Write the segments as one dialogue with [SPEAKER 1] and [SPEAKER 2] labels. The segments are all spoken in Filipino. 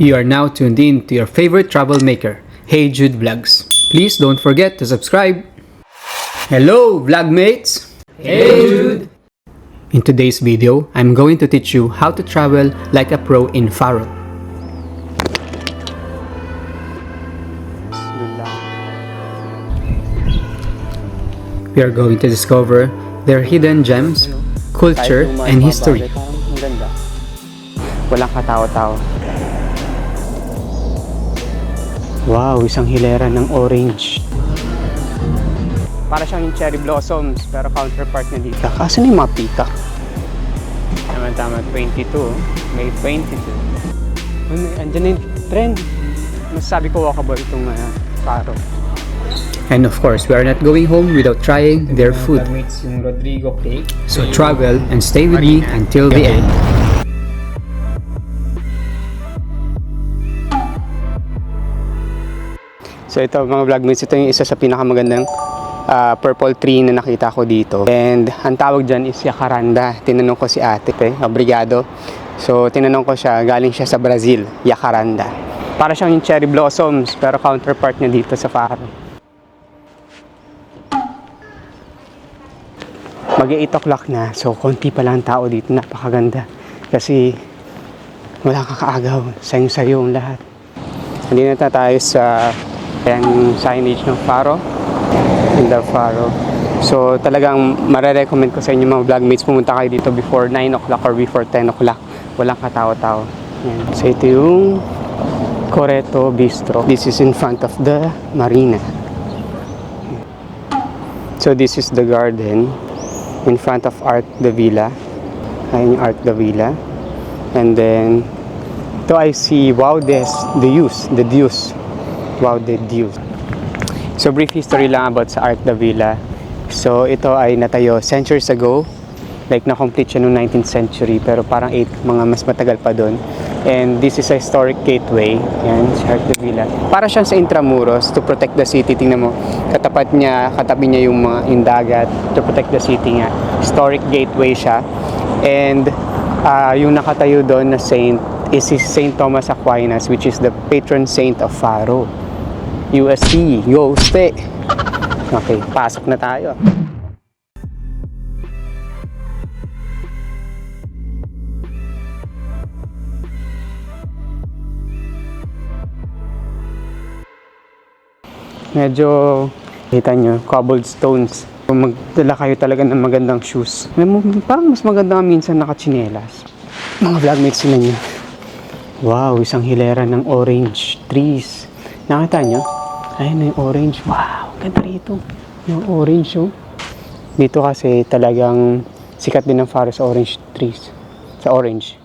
[SPEAKER 1] You are now tuned in to your favorite travel maker, Hey Jude Vlogs. Please don't forget to subscribe. Hello, vlogmates! Hey Jude! In today's video, I'm going to teach you how to travel like a pro in Faro. We are going to discover their hidden gems, culture, and history.
[SPEAKER 2] Ang ganda. Walang katao-tao. Wow, isang hilera ng orange. Para siyang yung cherry blossoms, pero counterpart niya dito. Kaso na yung mga peacock? Tama, 22. May 22. Andyan na yung trend. Masasabi ko walkable itong Faro.
[SPEAKER 1] And of course, we are not going home without trying their food.
[SPEAKER 2] Yung Rodrigo cake.
[SPEAKER 1] So travel and stay with me until the end.
[SPEAKER 2] So ito mga vlogmates, ito yung isa sa pinakamagandang purple tree na nakita ko dito. And ang tawag dyan is Jacaranda. Tinanong ko si ate, obrigado. So tinanong ko siya, galing siya sa Brazil, Jacaranda. Para siyang yung cherry blossoms, pero counterpart niya dito sa Faro. Mag-8 o'clock na, so konti pa lang tao dito, napakaganda. Kasi wala kakaagaw, sayong-sayo ang lahat. Hindi na tayo sa signage ng Faro, in the Faro. So talagang marerecommend ko sa inyo mga vlogmates, pumunta kayo dito before 9 o'clock or before 10 o'clock. Walang katao-tao. Yan. So ito yung Coreto Bistro. This is in front of the marina. So this is the garden in front of Art de Villa. Ayun yung Art de Villa. And then ito I see Wow the Deus. Wow the Deus. So brief history lang about sa Art de Villa. So ito ay natayo centuries ago. Like na-complete siya noong 19th century, pero parang mga mas matagal pa doon. And this is a historic gateway. Yan, si Art de Villa. Para siyang sa Intramuros to protect the city. Tingnan mo, katabi niya yung dagat to protect the city nga. Historic gateway siya. And yung nakatayo doon na saint is Saint Thomas Aquinas, which is the patron saint of Faro. UST, go stay! Okay, pasok na tayo. Medyo, kita nyo, cobblestones. Kung magdala kayo talaga ng magandang shoes. Parang mas maganda minsan nakachinelas. Mga vlogmates sila nyo. Wow, isang hilera ng orange trees. Nakita nyo? Ayun na yung orange. Wow, ganda rito. Yung orange, oh. Dito kasi talagang sikat din ng Faro sa orange trees. Sa orange.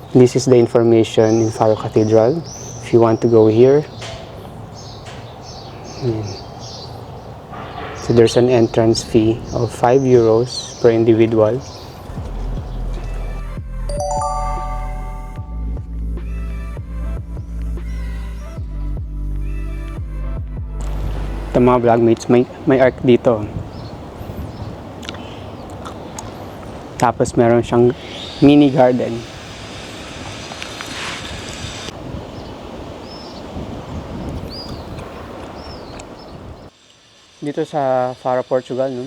[SPEAKER 2] This is the information in Faro Cathedral. If you want to go here. So there's an entrance fee of 5 euros per individual. Ito mga vlogmates, may arc dito. Tapos meron siyang mini garden. Dito sa Faro, Portugal, no?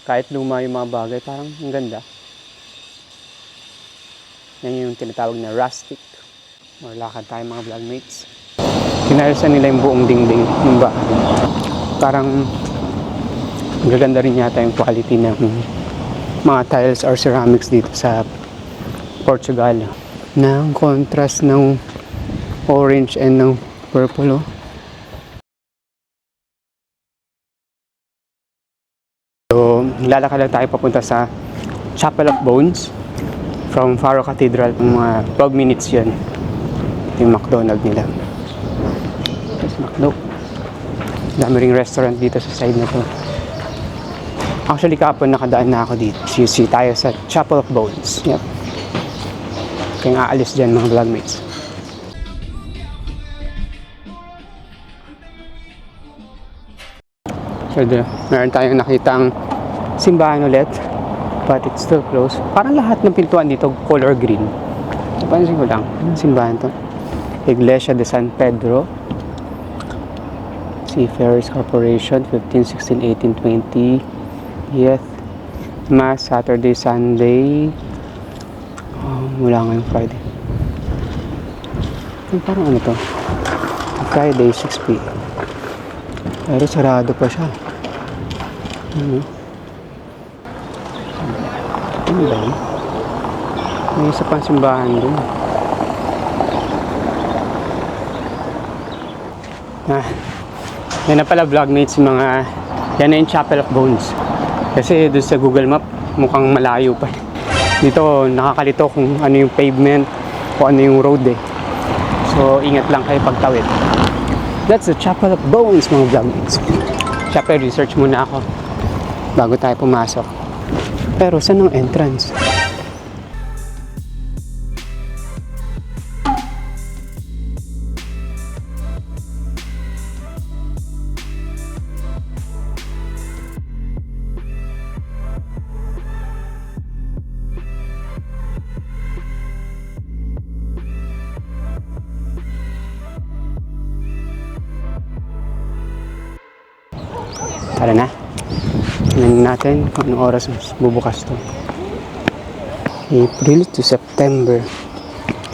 [SPEAKER 2] Kahit luma yung mga bagay, parang ang ganda. Yan yung tinatawag na rustic. Or lakad tayo mga vlogmates. Kinayusan nila yung buong dingding ng bahay. Parang gaganda rin yata yung quality ng mga tiles or ceramics dito sa Portugal. Na ang contrast ng orange and ng purple, oh. So, lalakad lang tayo papunta sa Chapel of Bones from Faro Cathedral. Mga 12 minutes yun. Ito yung McDonald's nila. There's McDo. Dami ring restaurant dito sa side na to. Actually, kapon nakadaan na ako dito. See tayo sa Chapel of Bones. Yep. Kaya aalis dyan mga vlogmates. So, meron tayong nakitang simbahan ulit. But it's still closed. Parang lahat ng pintuan dito color green. Napansin ko lang. Anong simbahan to? Iglesia de San Pedro. Seafarers Corporation, 15, 16, 18, 20. Yes. Mass, Saturday, Sunday. Wala ngayong Friday. Parang ano to? Friday, 6 p.m. Pero sarado pa siya. Ano ba yun? May isa pang simbahan dun. Yan na pala vlogmates, mga yan na yung Chapel of Bones. Kasi doon sa Google Map mukhang malayo pa. Dito nakakalito kung ano yung pavement o ano yung road eh. So ingat lang kayo pagtawid. That's the Chapel of Bones, mga vlogmates. Chapel research muna ako bago tayo pumasok. Pero saan ang entrance? Tara na. Tingnan natin kung anong oras bubukas to. April to September.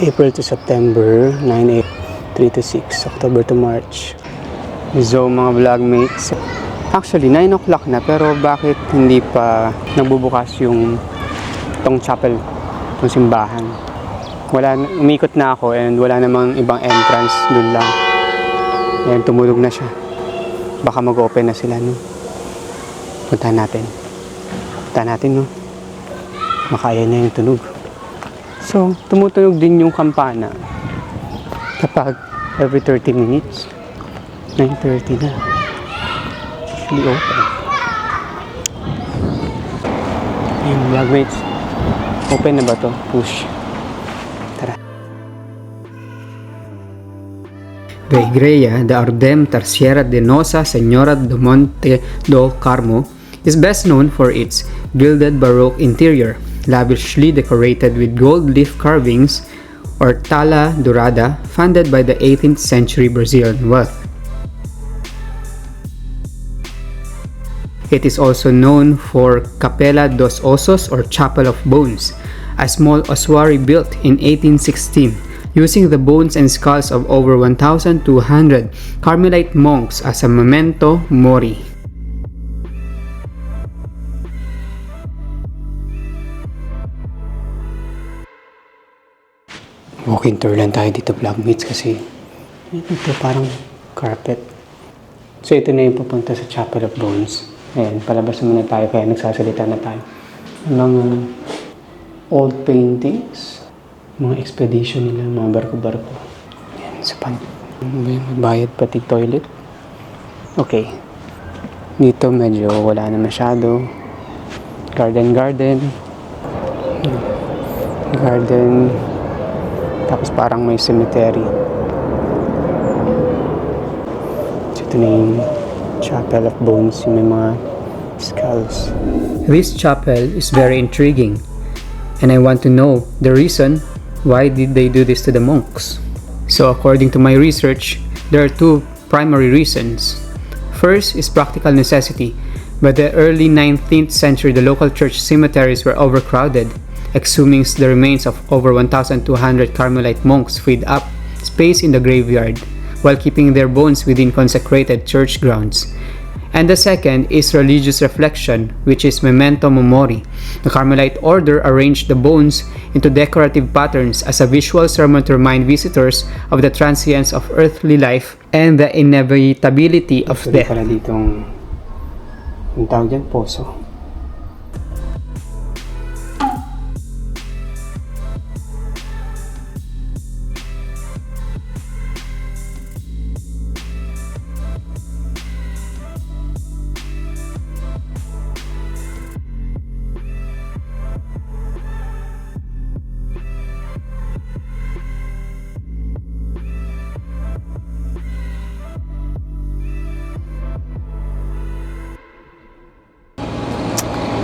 [SPEAKER 2] April to September, 9, 8, 3 to 6. October to March. So mga vlogmates, actually 9 o'clock na, pero bakit hindi pa nagbubukas yung tong chapel, tong simbahan? Umikot na ako and wala namang ibang entrance, dun lang. Ayan, tumulog na siya. Baka mag-open na sila, no? Puntahan natin. No? Makaya na yung tunog. So, tumutunog din yung kampana kapag every 30 minutes. 9:30 na. Hindi open. Yung vlogmates, open na ba to? Push. Tara.
[SPEAKER 1] The Iglesia de Ardem Terciera de Nossa Senora do Monte do Carmo is best known for its gilded Baroque interior, lavishly decorated with gold leaf carvings or tala dorada, funded by the 18th century Brazilian wealth. It is also known for Capela dos Ossos or Chapel of Bones, a small ossuary built in 1816, using the bones and skulls of over 1,200 Carmelite monks as a memento mori.
[SPEAKER 2] Walking tour lang tayo dito, vlogmates, kasi ito parang carpet. So ito na yung pupunta sa Chapel of Bones. Ayan, palabas naman na tayo, kaya nagsasalita na tayo. Mga old paintings, mga expedition nila, mga barko-barko. Ayan, sa may bayad pati toilet. Okay. Dito medyo wala na masyado. Garden. Tapos parang may cemetery. So ito na yung Chapel of Bones, yung may mga skulls.
[SPEAKER 1] This chapel is very intriguing, and I want to know the reason why did they do this to the monks. So according to my research, there are two primary reasons. First is practical necessity. By the early 19th century, the local church cemeteries were overcrowded. Exhuming the remains of over 1,200 Carmelite monks freed up space in the graveyard, while keeping their bones within consecrated church grounds. And the second is religious reflection, which is memento mori. The Carmelite order arranged the bones into decorative patterns as a visual sermon to remind visitors of the transience of earthly life and the inevitability of death.
[SPEAKER 2] Pala ditong, ang tawag dyan, poso.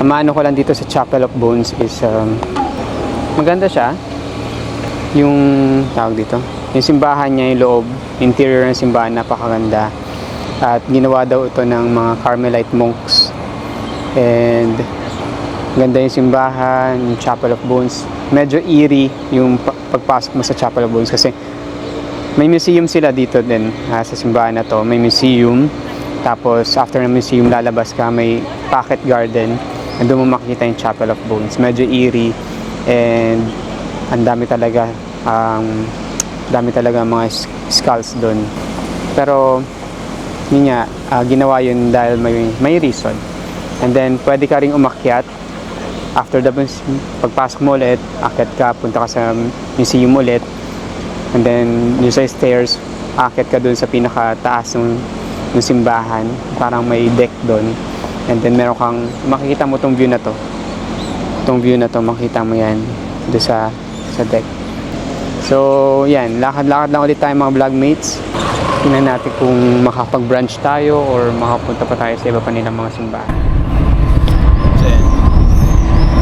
[SPEAKER 2] Ang maano ko lang dito sa Chapel of Bones is maganda siya. Yung tawag dito, yung simbahan niya, yung loob, interior ng simbahan, napakaganda. At ginawa daw ito ng mga Carmelite monks. And ganda yung simbahan, yung Chapel of Bones. Medyo eerie yung pagpasok mo sa Chapel of Bones kasi may museum sila dito din sa simbahan na to. May museum. Tapos after ng museum, lalabas ka, may pocket garden. And doon mo makikita yung Chapel of Bones. Medyo eerie. And ang dami talaga mga skulls doon. Pero yun nga, ginawa yun dahil may reason. And then pwede ka ring umakyat after the pagpasok mo ulit, akyat ka, punta ka sa museum ulit. And then yung sa stairs, akyat ka doon sa pinakataas ng simbahan, parang may deck doon. And then meron kang makikita mo tong view na to. Itong view na to, makita mo yan doon sa deck. So, yan. Lakad-lakad lang ulit tayo mga vlogmates. Tingnan natin kung makapag-brunch tayo or makapunta pa tayo sa iba pa nilang mga simbahan. So, yan.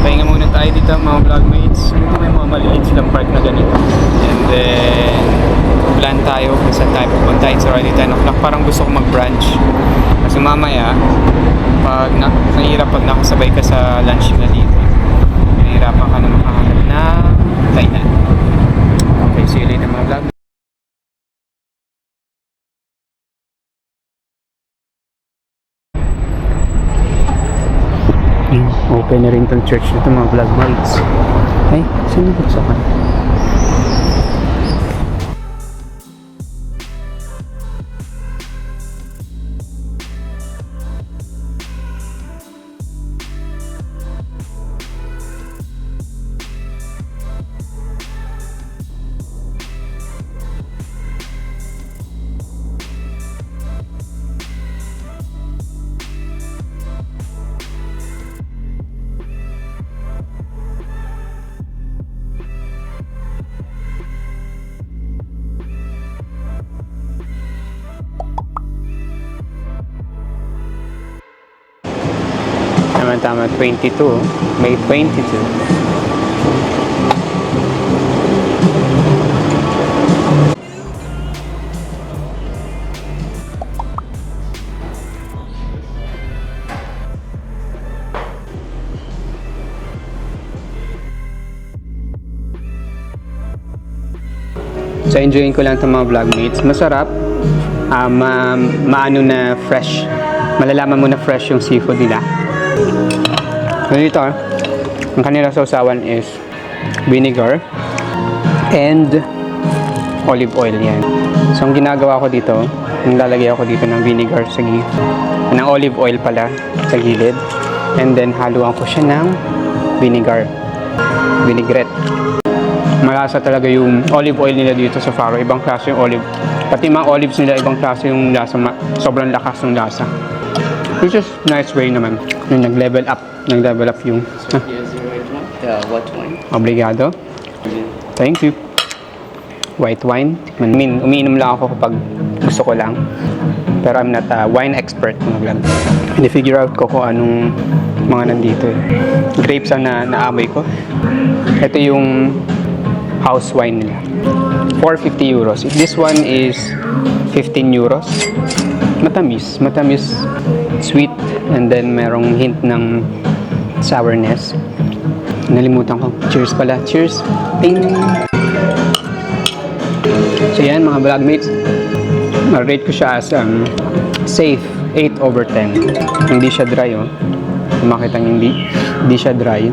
[SPEAKER 2] Pahinga muna tayo dito mga vlogmates. Dito may mga maliliit silang park na ganito. And then, plan tayo kung saan tayo pupunta. It's already 10 o'clock. Parang gusto ko mag-brunch. Kasi mamaya, nahihirap pag nakasabay ka sa lunch na dito. Nahihirapan ka na makahanap na kainan. Okay, see you later mga vlog. Open na rin tong church na ito mga vlogmates. Ay, saan yung buksakan? Tama, 22. May 22. So, enjoyin ko lang itong mga vlogmates. Masarap. Maano na fresh. Malalaman mo na fresh yung seafood nila. So, dito, ang kanilang sausawan is vinegar and olive oil yan. So, ang ginagawa ko dito, lalagay ako dito ng vinegar sa gilid. Ng olive oil pala sa gilid. And then, haluan ko siya ng vinegar. Vinaigrette. Malasa talaga yung olive oil nila dito sa Faro. Ibang klase yung olive. Pati mga olives nila, ibang klase yung lasa. Sobrang lakas ng lasa. Which is nice way naman. Yung nag-level up yung...
[SPEAKER 3] What wine?
[SPEAKER 2] Obrigado. Thank you. White wine. Umiinom lang ako kapag gusto ko lang. Pero I'm not a wine expert. Hindi-figure out ko kung anong mga nandito. Grapes ang naamoy ko. Ito yung house wine nila. 450 euros. This one is 15 euros. Matamis, sweet, and then merong hint ng sourness. Nalimutan ko. Cheers pala. Cheers. Ting! So yan mga vlogmates. Ma-rate ko siya as safe 8/10. Hindi siya dry oh. Kung makita nyo hindi siya dry.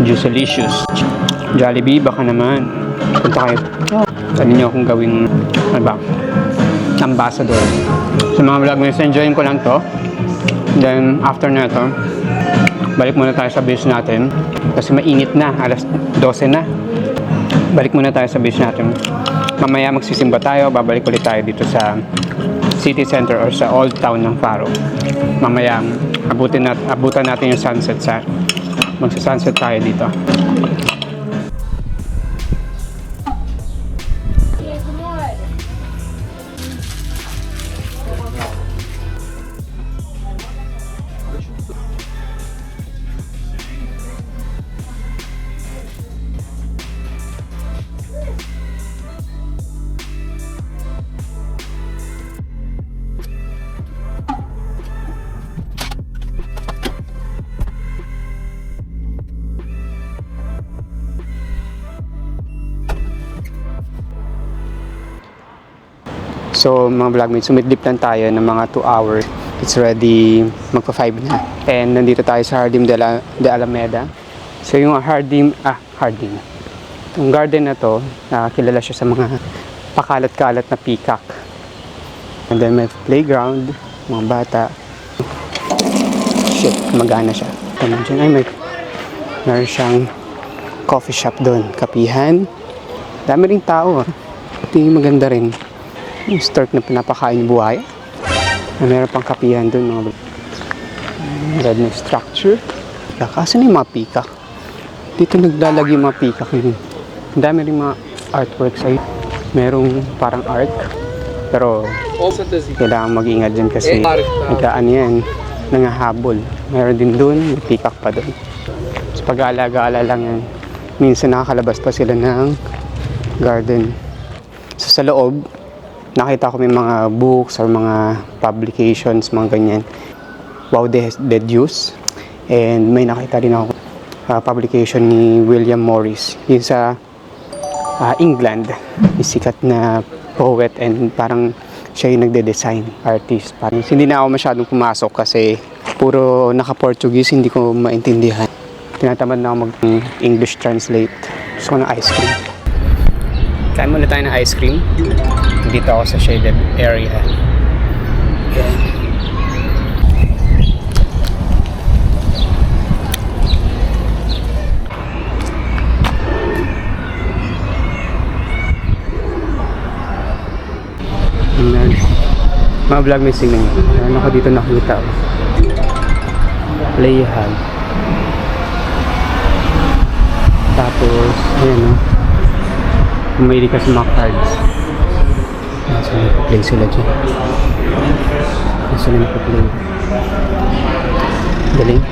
[SPEAKER 2] Juicelicious. Jollibee, baka naman. Punta kayo. Sabi niyo akong gawing ano ba? Ambassador. So mga vlogmates, enjoyin ko lang to. Then after na to, balik muna tayo sa base natin. Kasi mainit na, alas 12 na. Balik muna tayo sa base natin. Mamaya magsisimba tayo, babalik ulit tayo dito sa city center or sa old town ng Faro. Mamaya abutan natin yung sunset magsa-sunset tayo dito. So mga vlogmates, sumidlip lang tayo ng mga 2 hours. It's already magpa-5 na. And nandito tayo sa Jardim de Alameda. So yung Jardim. Yung garden na to, kilala siya sa mga pakalat-kalat na peacock. And then may playground, mga bata. Shit, magana siya. Tama dyan, ay meron siyang coffee shop doon, kapihan. Dami ring tao ah. Ito yung maganda rin. Yung stork na pinapakain yung buhay. Meron pang kapihan doon mga red na structure. Kaso na yung mga peacock. Dito naglalagay yung mga peacock yun. Ang dami rin mga artworks ay merong parang arc. Pero kailangan mag-ingat dyan kasi nagkaan yan, nangahabol. Meron din doon, may peacock pa doon. So pag-aalaga-ala lang yan. Minsan nakakalabas pa sila ng garden. So sa loob, nakita ko may mga books or mga publications, mga ganyan. Wow, the Deuce. And may nakita rin ako publication ni William Morris. Yun sa England. Yung sikat na poet and parang siya yung nagde-design artist. Parang hindi na ako masyadong pumasok kasi puro naka-Portuguese, hindi ko maintindihan. Tinatamad na ako mag-English translate. Gusto ko ng ice cream. Kain muna tayo ng ice cream. Dito ako sa shaded area. Yan. Mga vlog missing na yun. Ano ko dito nakita? Playhub. Tapos, ayan o. Umili ka sa mga cards. So, nagpa-play sila dyan. Sila nagpa-play. Galing.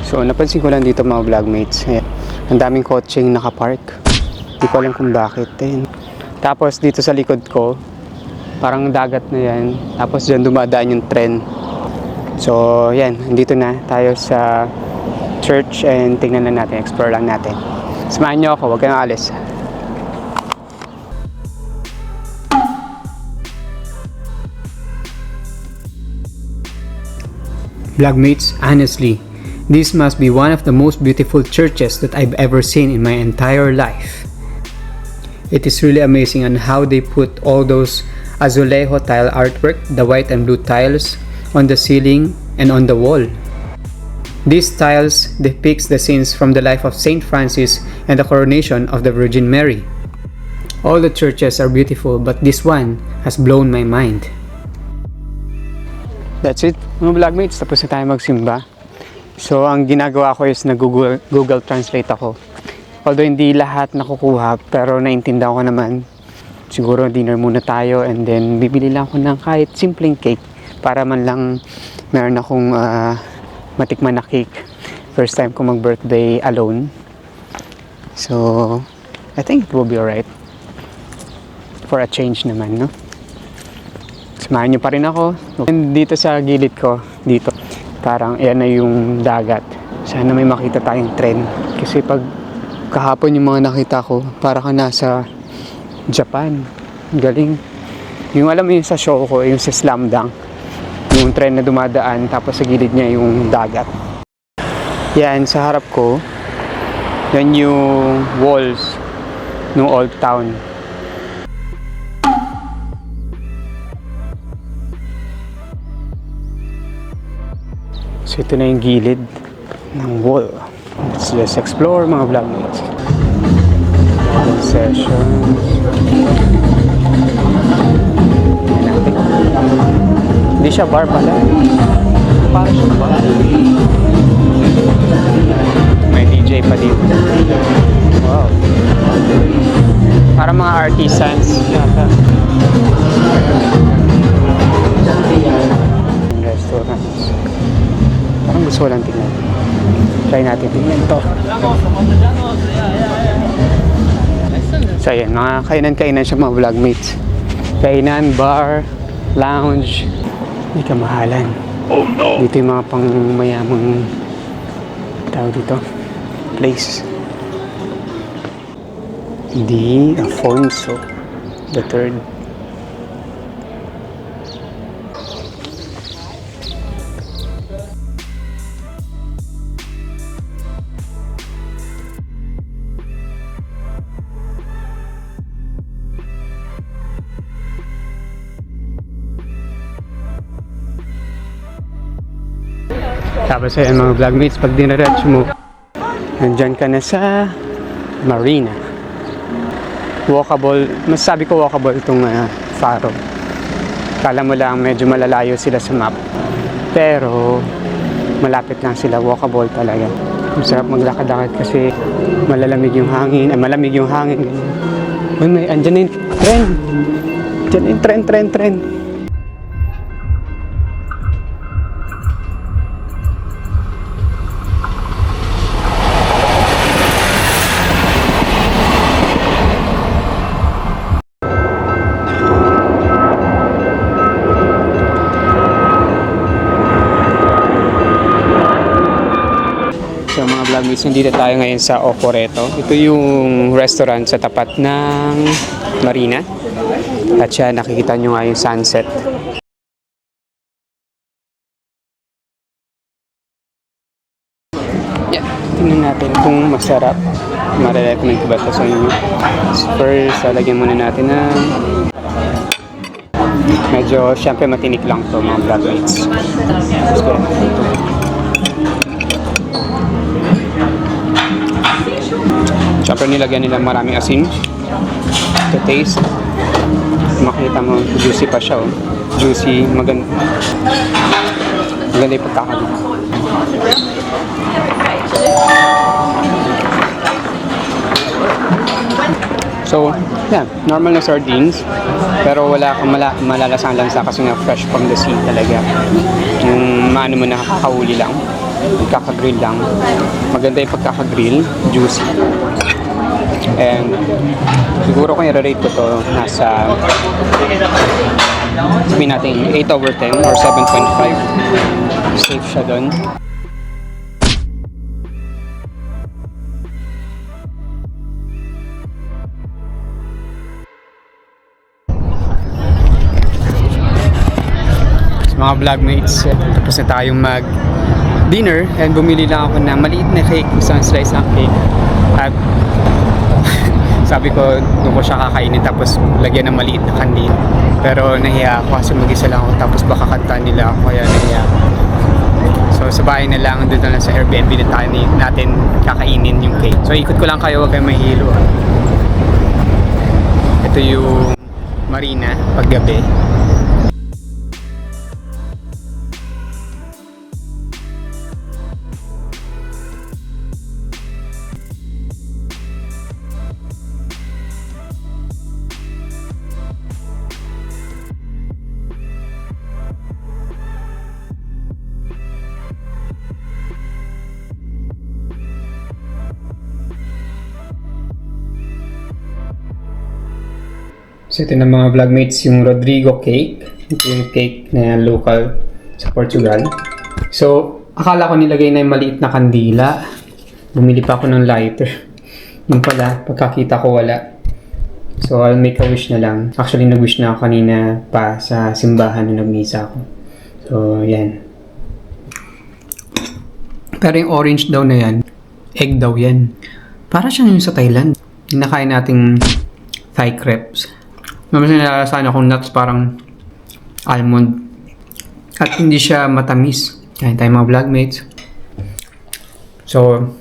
[SPEAKER 2] So, napansin ko lang dito mga vlogmates. Ang daming kotseng nakapark. Hindi ko alam kung bakit. Tapos dito sa likod ko, parang dagat na yan. Tapos dyan dumadaan yung tren. So, yan. Nandito na tayo sa church and tingnan na natin. Explore lang natin. Samahan nyo ako. Huwag kayong alis.
[SPEAKER 1] Vlogmates, honestly, this must be one of the most beautiful churches that I've ever seen in my entire life. It is really amazing on how they put all those azulejo tile artwork, the white and blue tiles, on the ceiling and on the wall. These tiles depicts the scenes from the life of Saint Francis and the coronation of the Virgin Mary. All the churches are beautiful, but this one has blown my mind.
[SPEAKER 2] That's it. Mga vlogmates, tapos na tayo magsimba. So, ang ginagawa ko is Google Translate ako. Although hindi lahat nakukuha, pero naintindihan ko naman. Siguro dinner muna tayo and then bibili lang ako ng kahit simpleng cake para man lang meron akong matikman na cake. First time ko mag-birthday alone. So, I think it will be alright. For a change naman, no? Samahan nyo pa rin ako. And dito sa gilid ko, dito, parang yan na yung dagat. Sana may makita tayong tren. Kasi pag kahapon yung mga nakita ko, para ka nasa Japan. Galing. Yung alam mo yung sa show ko, yung sa Slam Dunk. Yung tren na dumadaan, tapos sa gilid niya yung dagat. Yan, sa harap ko, yan yung walls ng Old Town. So ito na yung gilid ng wall. Let's just explore mga vlogmates. Sessions. Hindi siya bar pala. Para siya bar. May DJ pa dito. Wow. Para mga artisans. Restaurants. Parang gusto ko lang tingnan. Try natin tingnan ito. So ayan, mga kainan-kainan siya mga vlogmates. Kainan, bar, lounge. Hindi kamahalan. Oh no! Dito yung mga pang mayamang tao dito. Place. Di Afonso the Third. Tapos ayan mga vlogmates, pag dinaretso mo, nandyan ka na sa Marina. Walkable, masasabi ko walkable itong Faro. Kala mo lang medyo malalayo sila sa map. Pero malapit lang sila, walkable talaga. Masarap maglakad-lakad kasi malamig yung hangin. Uy, andyan na yung tren. Andyan na yung tren. So mga vlogmates, nandito tayo ngayon sa Ocoreto. Ito yung restaurant sa tapat ng Marina. At siya, nakikita nyo nga yung sunset. Yeah, tingnan natin kung masarap. Mare-recommend ko ba ito sa inyo? First, lagyan muna natin ng medyo, syempre matinik lang to mga vlogmates. Let's go. Siyempre nilagyan nila maraming asin to taste. Makita mo, juicy pa siya, oh. Juicy, maganda yung pagkakalo. So, yeah, normal na sardines, pero wala kang malalasang lansa kasi nga fresh from the sea talaga. Yung maano mo, nakakahuli lang, pagkakagrill lang. Maganda yung pagkakagrill, juicy. And siguro kung i-rate ko to, nasa sabihin natin 8/10 or 7.5. Safe siya doon. Mga vlogmates, tapos na tayong mag dinner and bumili lang ako ng maliit na cake, isang slice ng cake. At sabi ko, doon ko siya kakainin tapos lagyan ng maliit na kandil. Pero nahiya ako kasi mag-isa lang ako tapos baka kantaan nila ako, kaya nahiya ako. So sa bahay na lang, doon na lang sa Airbnb na tayo natin kakainin yung cake. So ikot ko lang kayo, huwag kayong mahilo. Ito yung Marina paggabi. So ito na mga vlogmates, yung Rodrigo cake. Ito yung cake na local sa Portugal. So akala ko nilagay na yung maliit na kandila. Bumili pa ako ng lighter. Yung pala, pagkakita ko wala. So I'll make a wish na lang. Actually nag-wish na ako kanina pa sa simbahan na nag-misa ako. So yan. Pero yung orange daw na yan, egg daw yan. Para siyang yung sa Thailand. Nakain nating Thai crepes. Naman siya nalalasahan akong nuts, parang almond. At hindi siya matamis. Kain tayo mga vlogmates. So,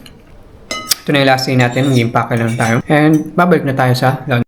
[SPEAKER 2] ito na yung last day natin. Mag-impake lang tayo. And babalik na tayo sa lounge.